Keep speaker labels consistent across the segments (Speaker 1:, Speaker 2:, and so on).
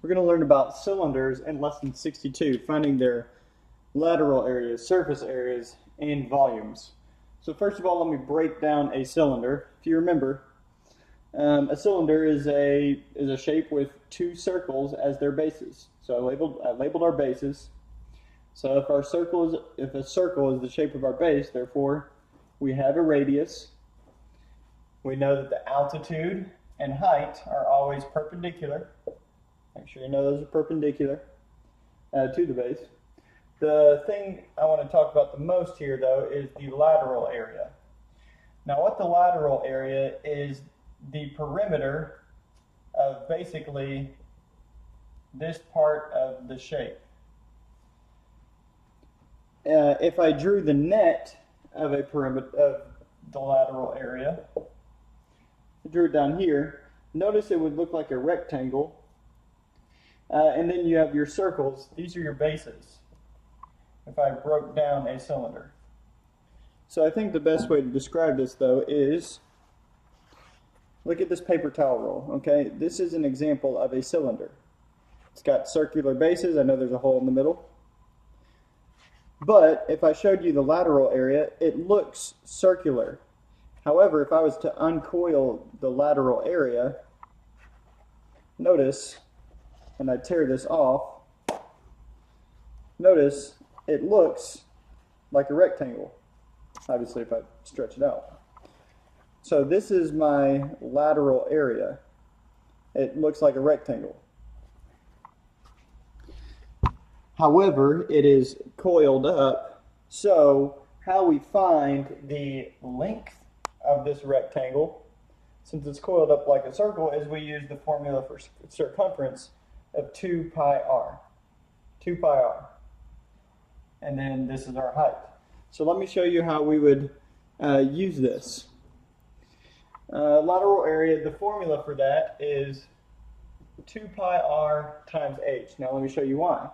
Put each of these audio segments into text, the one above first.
Speaker 1: We're going to learn about cylinders in lesson 62, finding their lateral areas, surface areas, and volumes. So first of all, let me break down a cylinder. If you remember, a cylinder is a shape with two circles as their bases. So I labeled our bases. So if a circle is the shape of our base, therefore we have a radius. We know that the altitude and height are always perpendicular. Make sure you know those are perpendicular to the base. The thing I want to talk about the most here, though, is the lateral area. Now, what the lateral area is, the perimeter of basically this part of the shape. If I drew the net of a perimeter of the lateral area, I drew it down here, notice it would look like a rectangle. And then you have your circles. These are your bases if I broke down a cylinder. So I think the best way to describe this, though, is look at this paper towel roll. Okay, this is an example of a cylinder. It's got circular bases. I know there's a hole in the middle. But if I showed you the lateral area, it looks circular. However, if I was to uncoil the lateral area, notice, and I tear this off, notice it looks like a rectangle, obviously if I stretch it out. So this is my lateral area. It looks like a rectangle. However, it is coiled up, so how we find the length of this rectangle, since it's coiled up like a circle, is we use the formula for circumference of 2 pi r. 2 pi r. And then this is our height. So let me show you how we would use this. Lateral area, the formula for that is 2 pi r times h. Now let me show you why.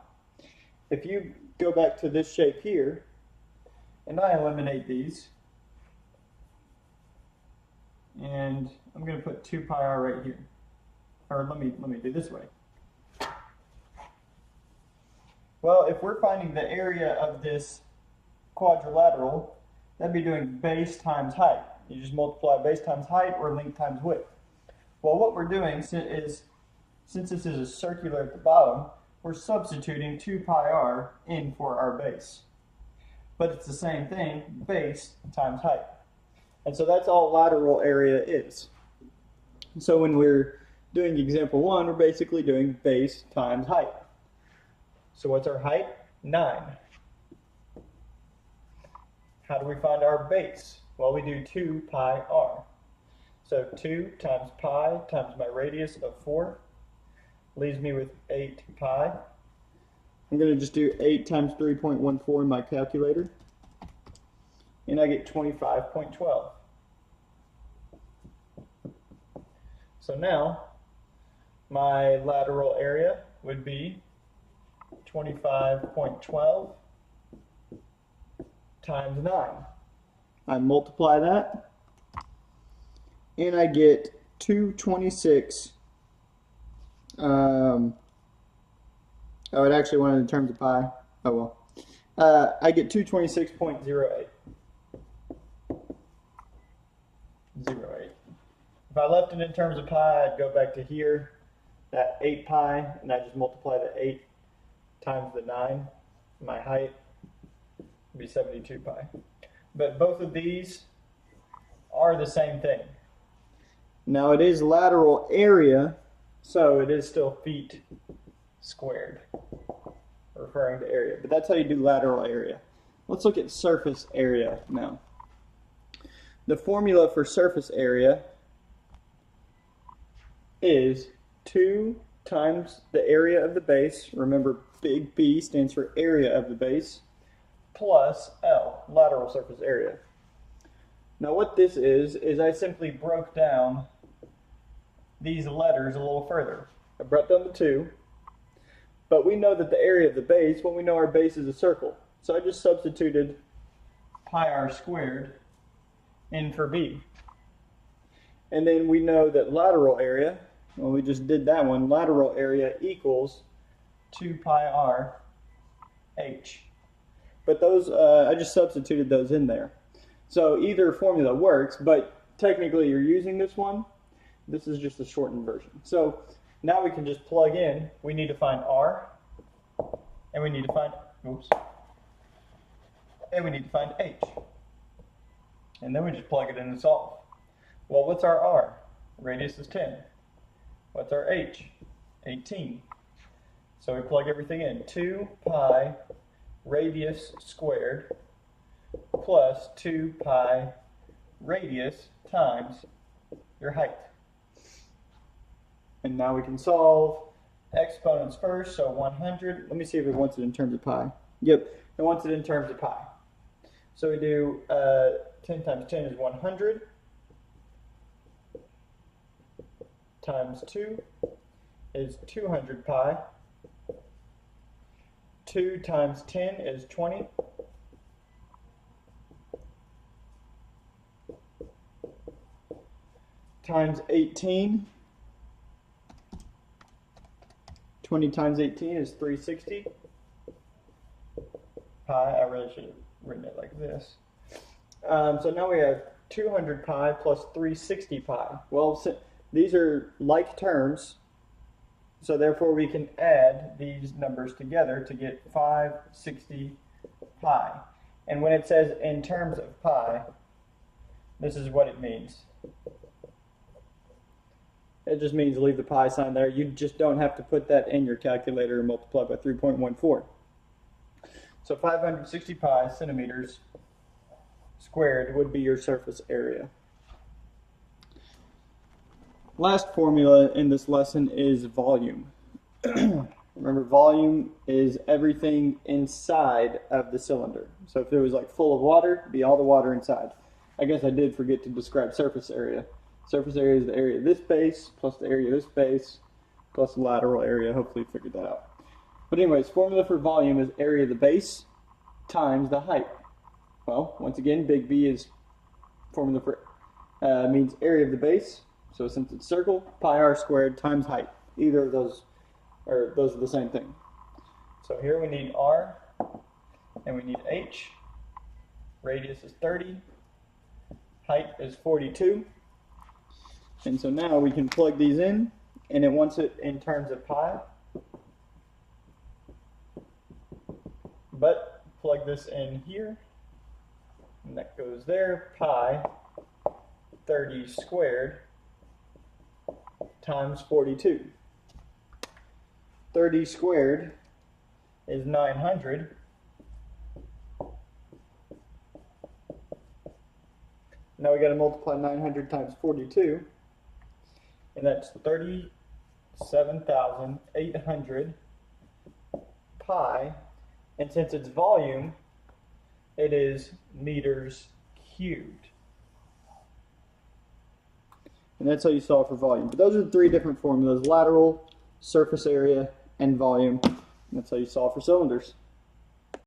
Speaker 1: If you go back to this shape here, and I eliminate these, and I'm going to put 2 pi r right here. Or let me do this way. Well, if we're finding the area of this quadrilateral, that'd be doing base times height. You just multiply base times height or length times width. Well, what we're doing is, since this is a circular at the bottom, we're substituting 2 pi r in for our base. But it's the same thing, base times height. And so that's all lateral area is. So when we're doing example 1, we're basically doing base times height. So what's our height? 9. How do we find our base? Well, we do 2 pi r. So 2 times pi times my radius of 4 leaves me with 8 pi. I'm going to just do 8 times 3.14 in my calculator, and I get 25.12. So now my lateral area would be 25.12 times 9. I multiply that, and I get 226. Oh, it actually wanted in terms of pi. Oh well. I get 226.08. 08. If I left it in terms of pi, I'd go back to here, that 8 pi, and I just multiply the 8 times the 9. My height would be 72 pi. But both of these are the same thing. Now it is lateral area, so it is still feet squared, referring to area. But that's how you do lateral area. Let's look at surface area now. The formula for surface area is 2 times the area of the base. Remember, big B stands for area of the base, plus L, lateral surface area. Now what this is I simply broke down these letters a little further. I brought down the 2, but we know that the area of the base, well, we know our base is a circle. So I just substituted pi r squared in for B. And then we know that lateral area Well, we just did that one. Lateral area equals 2 pi r h. But those, I just substituted those in there. So either formula works, but technically you're using this one. This is just a shortened version. So now we can just plug in. We need to find r, and we need to find, and we need to find h. And then we just plug it in and solve. Well, what's our r? Radius is 10. What's our h? 18. So we plug everything in. 2 pi radius squared plus 2 pi radius times your height. And now we can solve exponents first, so 100. Let me see if it wants it in terms of pi. Yep, it wants it in terms of pi. So we do 10 times 10 is 100 times 2 is 200 pi. 2 times 10 is 20. Times 18. 20 times 18 is 360 pi. I really should have written it like this. So now we have 200 pi plus 360 pi. Well, these are like terms, so therefore we can add these numbers together to get 560 pi. And when it says in terms of pi, this is what it means. It just means leave the pi sign there. You just don't have to put that in your calculator and multiply by 3.14. So 560 pi centimeters squared would be your surface area. Last formula in this lesson is volume. Remember, volume is everything inside of the cylinder. So if it was like full of water, it'd be all the water inside. I guess I did forget to describe surface area. Surface area is the area of this base plus the area of this base plus the lateral area. Hopefully you figured that out. But anyways, formula for volume is area of the base times the height. Well, once again, big B is formula for means area of the base. So since it's circle, pi r squared times height. Either of those are the same thing. So here we need r and we need h. Radius is 30. Height is 42. And so now we can plug these in, and it wants it in terms of pi. But plug this in here, and that goes there. Pi 30 squared times 42. 30 squared is 900. Now we got to multiply 900 times 42. And that's 37,800 pi. And since it's volume, it is meters cubed. And that's how you solve for volume. But those are the three different formulas: lateral, surface area, and volume. And that's how you solve for cylinders.